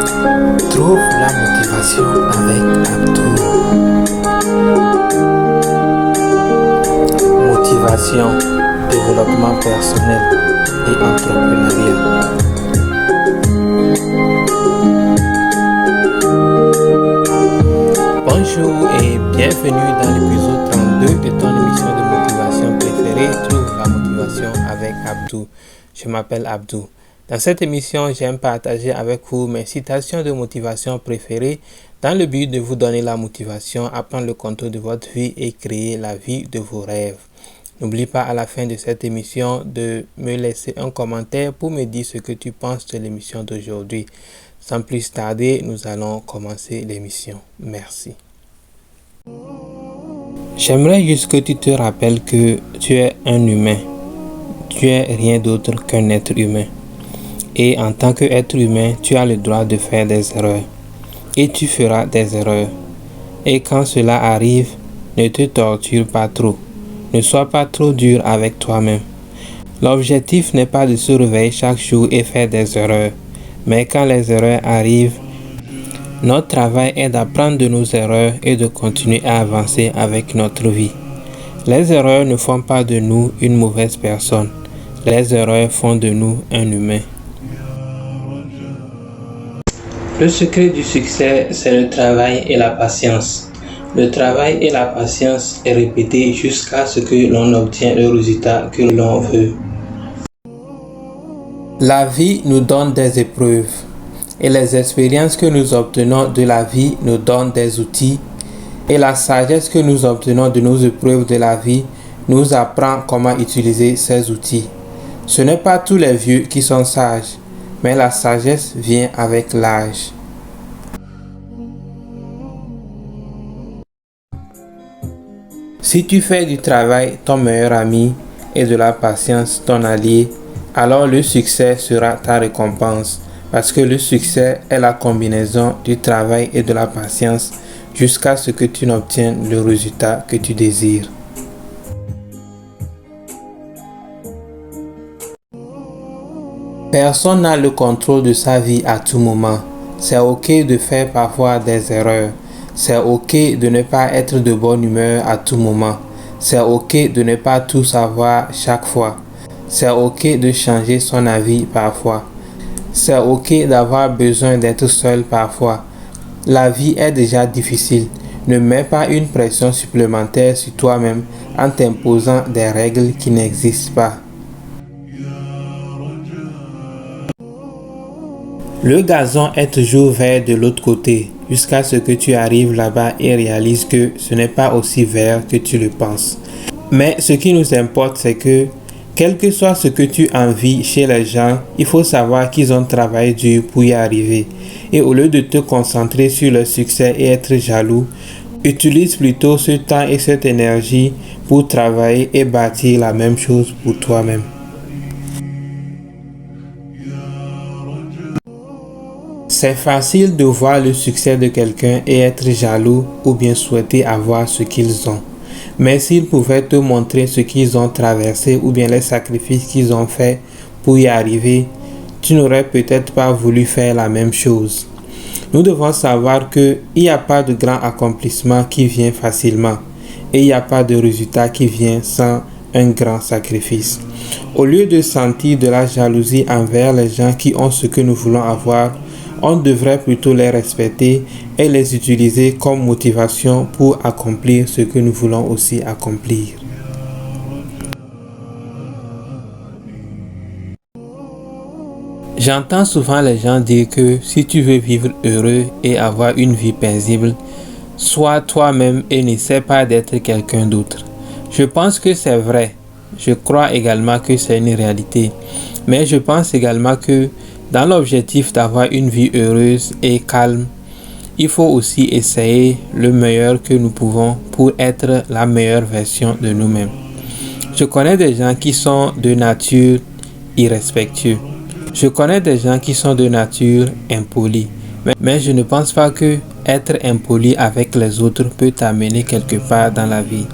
Trouve la motivation avec Abdou. Motivation, développement personnel et entrepreneurial. Bonjour et bienvenue dans l'épisode 32 de ton émission de motivation préférée, Trouve la motivation avec Abdou. Je m'appelle Abdou. Dans cette émission, j'aime partager avec vous mes citations de motivation préférées dans le but de vous donner la motivation à prendre le contrôle de votre vie et créer la vie de vos rêves. N'oublie pas à la fin de cette émission de me laisser un commentaire pour me dire ce que tu penses de l'émission d'aujourd'hui. Sans plus tarder, nous allons commencer l'émission. Merci. J'aimerais juste que tu te rappelles que tu es un humain. Tu es rien d'autre qu'un être humain. Et en tant qu'être humain, tu as le droit de faire des erreurs. Et tu feras des erreurs. Et quand cela arrive, ne te torture pas trop. Ne sois pas trop dur avec toi-même. L'objectif n'est pas de se réveiller chaque jour et faire des erreurs. Mais quand les erreurs arrivent, notre travail est d'apprendre de nos erreurs et de continuer à avancer avec notre vie. Les erreurs ne font pas de nous une mauvaise personne. Les erreurs font de nous un humain. Le secret du succès, c'est le travail et la patience. Le travail et la patience est répété jusqu'à ce que l'on obtient le résultat que l'on veut. La vie nous donne des épreuves et les expériences que nous obtenons de la vie nous donnent des outils et la sagesse que nous obtenons de nos épreuves de la vie nous apprend comment utiliser ces outils. Ce n'est pas tous les vieux qui sont sages, mais la sagesse vient avec l'âge. Si tu fais du travail ton meilleur ami et de la patience ton allié, alors le succès sera ta récompense, parce que le succès est la combinaison du travail et de la patience jusqu'à ce que tu n'obtiennes le résultat que tu désires. Personne n'a le contrôle de sa vie à tout moment. C'est ok de faire parfois des erreurs. C'est ok de ne pas être de bonne humeur à tout moment. C'est ok de ne pas tout savoir chaque fois. C'est ok de changer son avis parfois. C'est ok d'avoir besoin d'être seul parfois. La vie est déjà difficile. Ne mets pas une pression supplémentaire sur toi-même en t'imposant des règles qui n'existent pas. Le gazon est toujours vert de l'autre côté, jusqu'à ce que tu arrives là-bas et réalises que ce n'est pas aussi vert que tu le penses. Mais ce qui nous importe, c'est que, quel que soit ce que tu envies chez les gens, il faut savoir qu'ils ont travaillé dur pour y arriver. Et au lieu de te concentrer sur leur succès et être jaloux, utilise plutôt ce temps et cette énergie pour travailler et bâtir la même chose pour toi-même. C'est facile de voir le succès de quelqu'un et être jaloux ou bien souhaiter avoir ce qu'ils ont. Mais s'ils pouvaient te montrer ce qu'ils ont traversé ou bien les sacrifices qu'ils ont faits pour y arriver, tu n'aurais peut-être pas voulu faire la même chose. Nous devons savoir qu'il n'y a pas de grand accomplissement qui vient facilement et il n'y a pas de résultat qui vient sans un grand sacrifice. Au lieu de sentir de la jalousie envers les gens qui ont ce que nous voulons avoir, on devrait plutôt les respecter et les utiliser comme motivation pour accomplir ce que nous voulons aussi accomplir. J'entends souvent les gens dire que si tu veux vivre heureux et avoir une vie paisible, sois toi-même et n'essaie pas d'être quelqu'un d'autre. Je pense que c'est vrai. Je crois également que c'est une réalité. Mais je pense également que dans l'objectif d'avoir une vie heureuse et calme, il faut aussi essayer le meilleur que nous pouvons pour être la meilleure version de nous-mêmes. Je connais des gens qui sont de nature irrespectueux. Je connais des gens qui sont de nature impolis. Mais je ne pense pas que être impoli avec les autres peut t'amener quelque part dans la vie.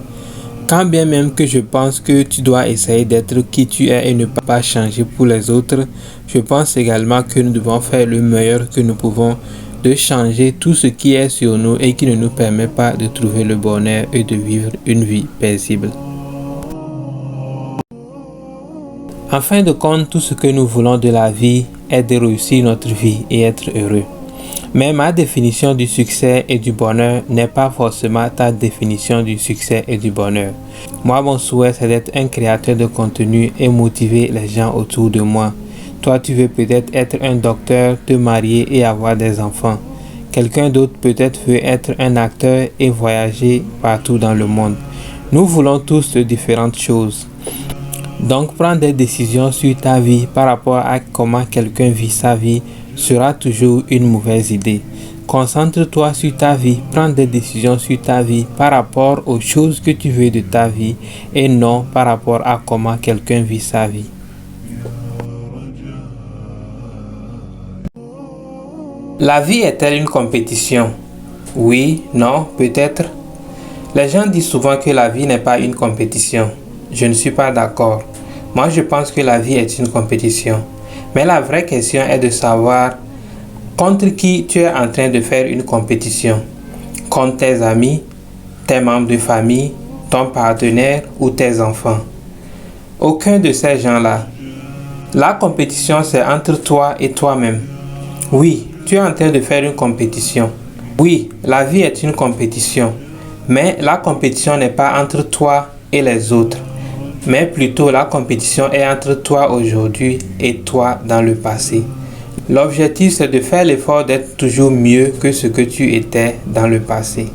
Quand bien même que je pense que tu dois essayer d'être qui tu es et ne pas changer pour les autres, je pense également que nous devons faire le meilleur que nous pouvons de changer tout ce qui est sur nous et qui ne nous permet pas de trouver le bonheur et de vivre une vie paisible. En fin de compte, tout ce que nous voulons de la vie est de réussir notre vie et être heureux. Mais ma définition du succès et du bonheur n'est pas forcément ta définition du succès et du bonheur. Moi, mon souhait, c'est d'être un créateur de contenu et motiver les gens autour de moi. Toi, tu veux peut-être être un docteur, te marier et avoir des enfants. Quelqu'un d'autre peut-être veut être un acteur et voyager partout dans le monde. Nous voulons tous de différentes choses. Donc, prendre des décisions sur ta vie par rapport à comment quelqu'un vit sa vie sera toujours une mauvaise idée. Concentre-toi sur ta vie, prends des décisions sur ta vie par rapport aux choses que tu veux de ta vie et non par rapport à comment quelqu'un vit sa vie. La vie est-elle une compétition? Oui, non, peut-être. Les gens disent souvent que la vie n'est pas une compétition. Je ne suis pas d'accord. Moi, je pense que la vie est une compétition. Mais la vraie question est de savoir contre qui tu es en train de faire une compétition. Contre tes amis, tes membres de famille, ton partenaire ou tes enfants. Aucun de ces gens-là. La compétition, c'est entre toi et toi-même. Oui, tu es en train de faire une compétition. Oui, la vie est une compétition. Mais la compétition n'est pas entre toi et les autres. Mais plutôt la compétition est entre toi aujourd'hui et toi dans le passé. L'objectif, c'est de faire l'effort d'être toujours mieux que ce que tu étais dans le passé.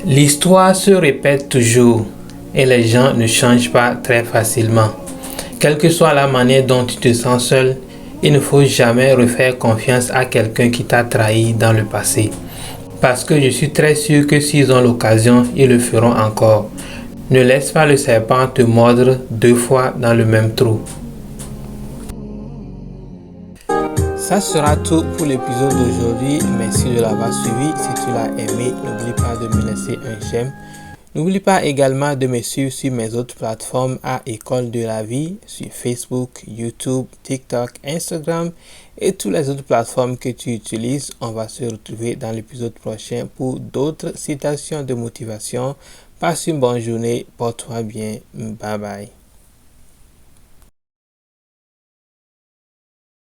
L'histoire se répète toujours et les gens ne changent pas très facilement. Quelle que soit la manière dont tu te sens seul, il ne faut jamais refaire confiance à quelqu'un qui t'a trahi dans le passé. Parce que je suis très sûr que s'ils ont l'occasion, ils le feront encore. Ne laisse pas le serpent te mordre 2 fois dans le même trou. Ça sera tout pour l'épisode d'aujourd'hui. Merci de l'avoir suivi. Si tu l'as aimé, n'oublie pas de me laisser un j'aime. N'oublie pas également de me suivre sur mes autres plateformes à École de la Vie, sur Facebook, YouTube, TikTok, Instagram et toutes les autres plateformes que tu utilises. On va se retrouver dans l'épisode prochain pour d'autres citations de motivation. Passe une bonne journée, porte-toi bien, bye bye.